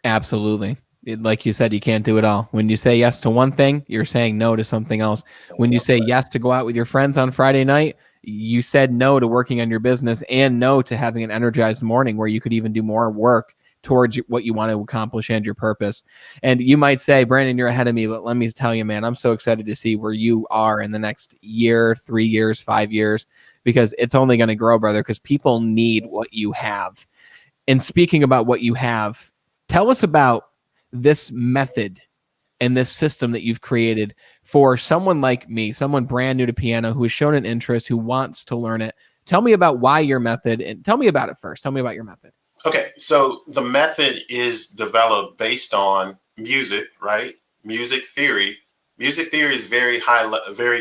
Absolutely. Like you said, you can't do it all. When you say yes to one thing, you're saying no to something else. When you say yes to go out with your friends on Friday night, you said no to working on your business and no to having an energized morning where you could even do more work towards what you want to accomplish and your purpose. And you might say, Brandon, you're ahead of me, but let me tell you, man, I'm so excited to see where you are in the next year, 3 years, 5 years, because it's only going to grow, brother, because people need what you have. And speaking about what you have, tell us about this method and this system that you've created for someone like me, someone brand new to piano who has shown an interest, who wants to learn it. Tell me about why your method, and tell me about it first. Tell me about your method. Okay, so the method is developed based on music, right? Music theory. Music theory is very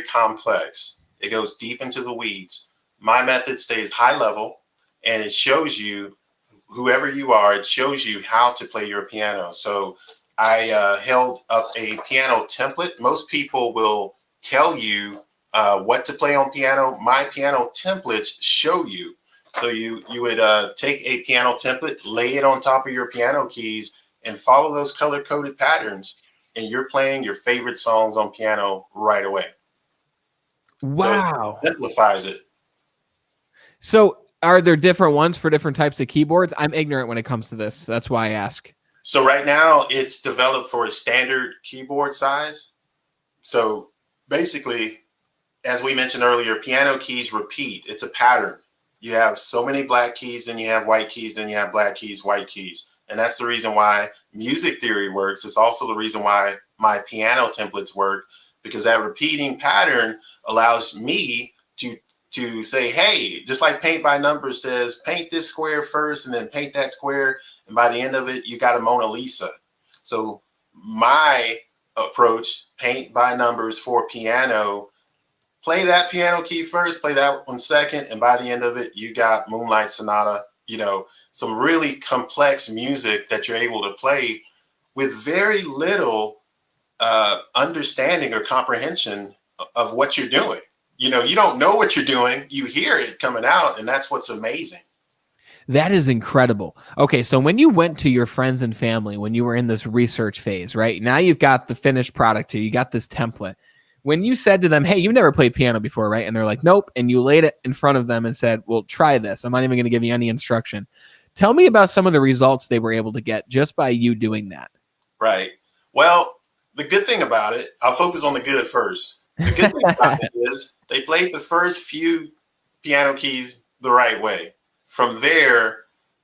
complex. It goes deep into the weeds. My method stays high level, and it shows you, whoever you are, it shows you how to play your piano. So I held up a piano template. Most people will tell you what to play on piano. My piano templates show you. So you would take a piano template, lay it on top of your piano keys, and follow those color-coded patterns, and you're playing your favorite songs on piano right away. Wow. So it simplifies it. So are there different ones for different types of keyboards? I'm ignorant when it comes to this. That's why I ask. So right now it's developed for a standard keyboard size. So basically, as we mentioned earlier, piano keys repeat. It's a pattern. You have so many black keys, then you have white keys, then you have black keys, white keys. And that's the reason why music theory works. It's also the reason why my piano templates work, because that repeating pattern allows me to say, hey, just like paint by numbers says, paint this square first and then paint that square. And by the end of it, you got a Mona Lisa. So my approach, paint by numbers for piano, play that piano key first, play that one second, and by the end of it, you got Moonlight Sonata, some really complex music that you're able to play with very little understanding or comprehension of what you're doing. You don't know what you're doing, you hear it coming out, and that's what's amazing. That is incredible. Okay, so when you went to your friends and family, when you were in this research phase, right? Now you've got the finished product here, you got this template. When you said to them, hey, you've never played piano before, right? And they're like, nope. And you laid it in front of them and said, well, try this. I'm not even going to give you any instruction. Tell me about some of the results they were able to get just by you doing that. Right. Well, the good thing about it, I'll focus on the good first. The good thing about it is they played the first few piano keys the right way. From there,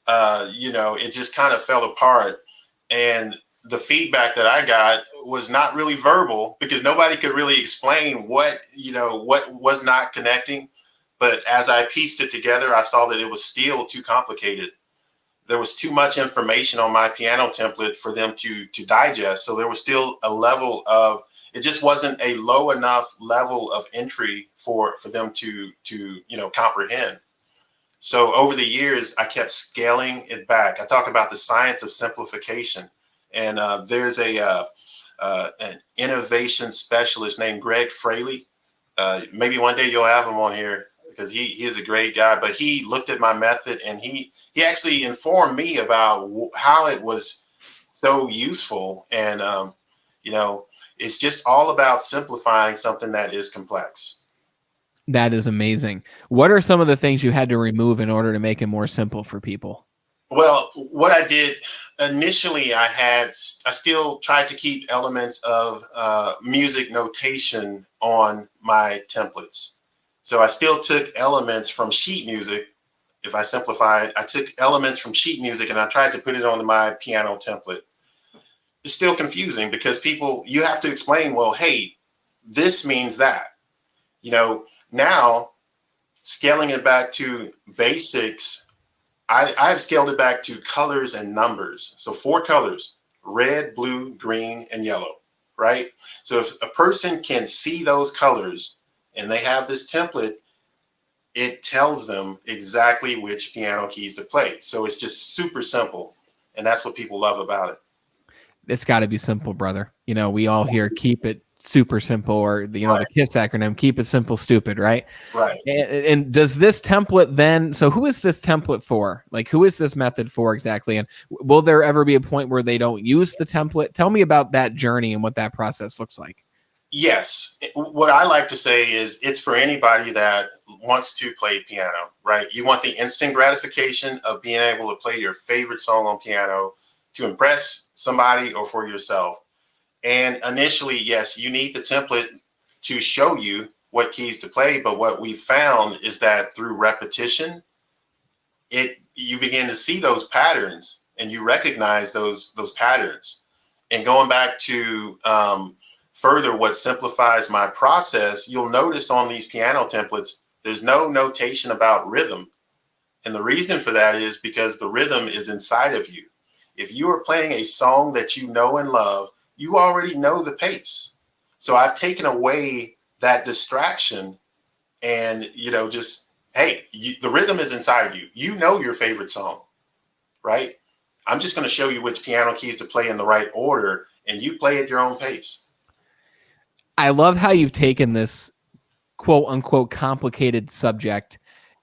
it just kind of fell apart. And the feedback that I got was not really verbal, because nobody could really explain what was not connecting. But as I pieced it together, I saw that it was still too complicated. There was too much information on my piano template for them to digest. So there was still a level of, it just wasn't a low enough level of entry for them to comprehend. So over the years, I kept scaling it back. I talk about the science of simplification. And there's an innovation specialist named Greg Fraley. Maybe one day you'll have him on here, because he is a great guy. But he looked at my method, and he actually informed me about how it was so useful. And, it's just all about simplifying something that is complex. That is amazing. What are some of the things you had to remove in order to make it more simple for people? Well, what I did initially, I still tried to keep elements of music notation on my templates. So I still took elements from sheet music. If I simplify it, I took elements from sheet music and I tried to put it onto my piano template. It's still confusing, because you have to explain, well, hey, this means that. Now scaling it back to basics, I've scaled it back to colors and numbers. So 4 colors. red, blue, green, and yellow, right? So if a person can see those colors and they have this template, it tells them exactly which piano keys to play. So it's just super simple. And that's what people love about it. It's got to be simple, brother. You know, we all hear keep it super simple, or the, you know, Right. the KISS acronym, keep it simple, stupid, right? Right. And does this template then, so who is this template for? Like, who is this method for exactly? And will there ever be a point where they don't use the template? Tell me about that journey and what that process looks like. Yes. What I like to say is it's for anybody that wants to play piano, right? You want the instant gratification of being able to play your favorite song on piano to impress somebody or for yourself. And initially, yes, you need the template to show you what keys to play. But what we found is that through repetition, you begin to see those patterns and you recognize those patterns. And going back to further what simplifies my process, you'll notice on these piano templates, there's no notation about rhythm. And the reason for that is because the rhythm is inside of you. If you are playing a song that you know and love, you already know the pace. So I've taken away that distraction and, just, hey, the rhythm is inside you. You know your favorite song, right? I'm just going to show you which piano keys to play in the right order, and you play at your own pace. I love how you've taken this quote unquote complicated subject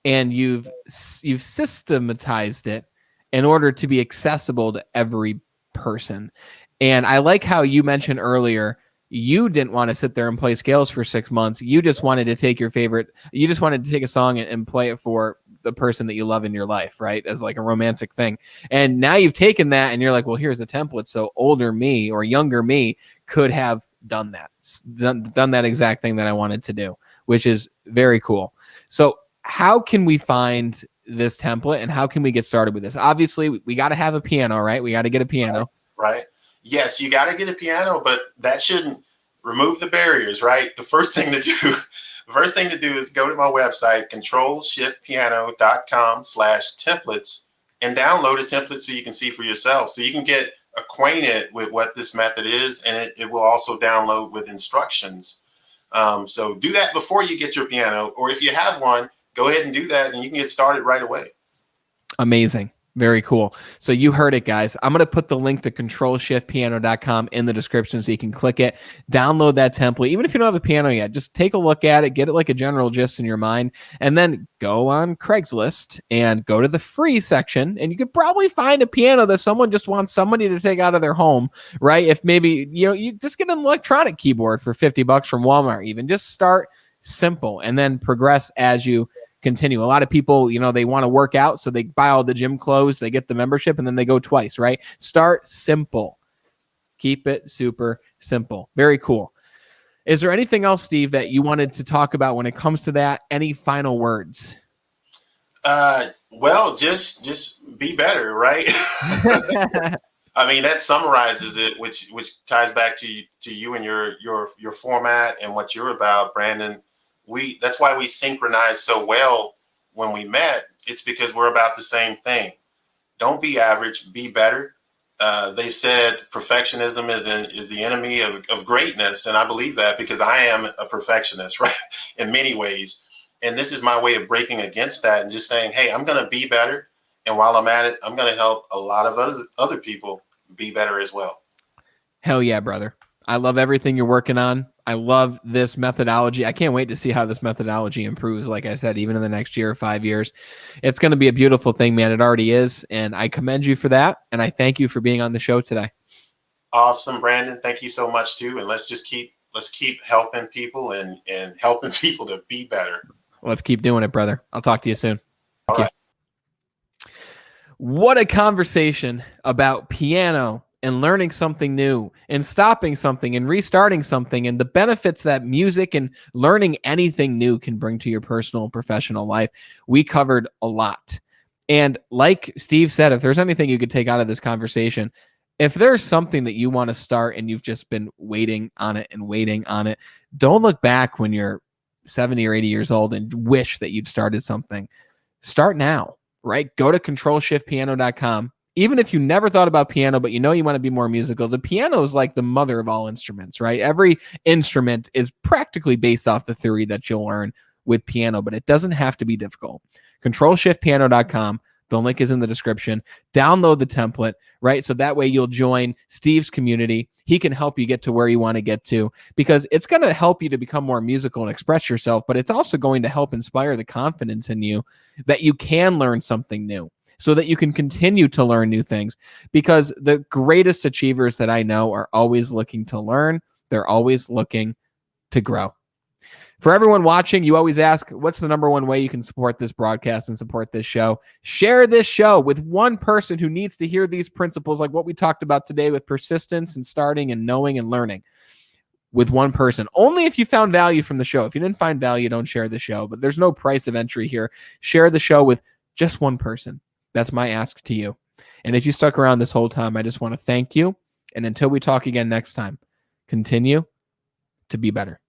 and you've systematized it in order to be accessible to every person. And I like how you mentioned earlier, you didn't want to sit there and play scales for 6 months. You just wanted to take you just wanted to take a song and play it for the person that you love in your life, right? As like a romantic thing. And now you've taken that and you're like, well, here's a template. So older me or younger me could have done that exact thing that I wanted to do, which is very cool. So how can we find this template and how can we get started with this? Obviously, we got to have a piano, right? We got to get a piano. Right. Yes, you got to get a piano, but that shouldn't remove the barriers, right? The first thing to do is go to my website, controlshiftpiano.com/templates, and download a template so you can see for yourself. So you can get acquainted with what this method is, and it will also download with instructions. So do that before you get your piano, or if you have one, go ahead and do that, and you can get started right away. Amazing. Very cool. So you heard it, guys. I'm going to put the link to controlshiftpiano.com in the description so you can click it, download that template. Even if you don't have a piano yet, just take a look at it, get it like a general gist in your mind, and then go on Craigslist and go to the free section, and you could probably find a piano that someone just wants somebody to take out of their home, right? If maybe, you just get an electronic keyboard for $50 from Walmart, even. Just start simple and then progress as you continue. A lot of people, they want to work out, so they buy all the gym clothes, they get the membership, and then they go twice, right? Start simple. Keep it super simple. Very cool. Is there anything else, Steve, that you wanted to talk about when it comes to that? Any final words? Well, just be better, right? I mean, that summarizes it, which ties back to you and your format and what you're about, Brandon. That's why we synchronized so well when we met. It's because we're about the same thing. Don't be average, be better. They've said perfectionism is the enemy of greatness. And I believe that because I am a perfectionist, right? In many ways. And this is my way of breaking against that and just saying, hey, I'm going to be better. And while I'm at it, I'm going to help a lot of other people be better as well. Hell yeah, brother. I love everything you're working on. I love this methodology. I can't wait to see how this methodology improves. Like I said, even in the next year or 5 years, it's going to be a beautiful thing, man. It already is. And I commend you for that. And I thank you for being on the show today. Awesome, Brandon. Thank you so much too. And let's keep helping people and helping people to be better. Let's keep doing it, brother. I'll talk to you soon. All right. What a conversation about piano and learning something new and stopping something and restarting something and the benefits that music and learning anything new can bring to your personal and professional life. We covered a lot. And like Steve said, if there's anything you could take out of this conversation, if there's something that you want to start and you've just been waiting on it, don't look back when you're 70 or 80 years old and wish that you'd started something. Start now, right? Go to controlshiftpiano.com. even if you never thought about piano, but you know you want to be more musical, the piano is like the mother of all instruments, right? Every instrument is practically based off the theory that you'll learn with piano, but it doesn't have to be difficult. ControlShiftPiano.com. The link is in the description. Download the template, right? So that way you'll join Steve's community. He can help you get to where you want to get to, because it's going to help you to become more musical and express yourself, but it's also going to help inspire the confidence in you that you can learn something new, so that you can continue to learn new things. Because the greatest achievers that I know are always looking to learn. They're always looking to grow. For everyone watching, you always ask, what's the number one way you can support this broadcast and support this show? Share this show with one person who needs to hear these principles, like what we talked about today with persistence and starting and knowing and learning, with one person. Only if you found value from the show. If you didn't find value, don't share the show. But there's no price of entry here. Share the show with just one person. That's my ask to you. And if you stuck around this whole time, I just want to thank you. And until we talk again next time, continue to be better.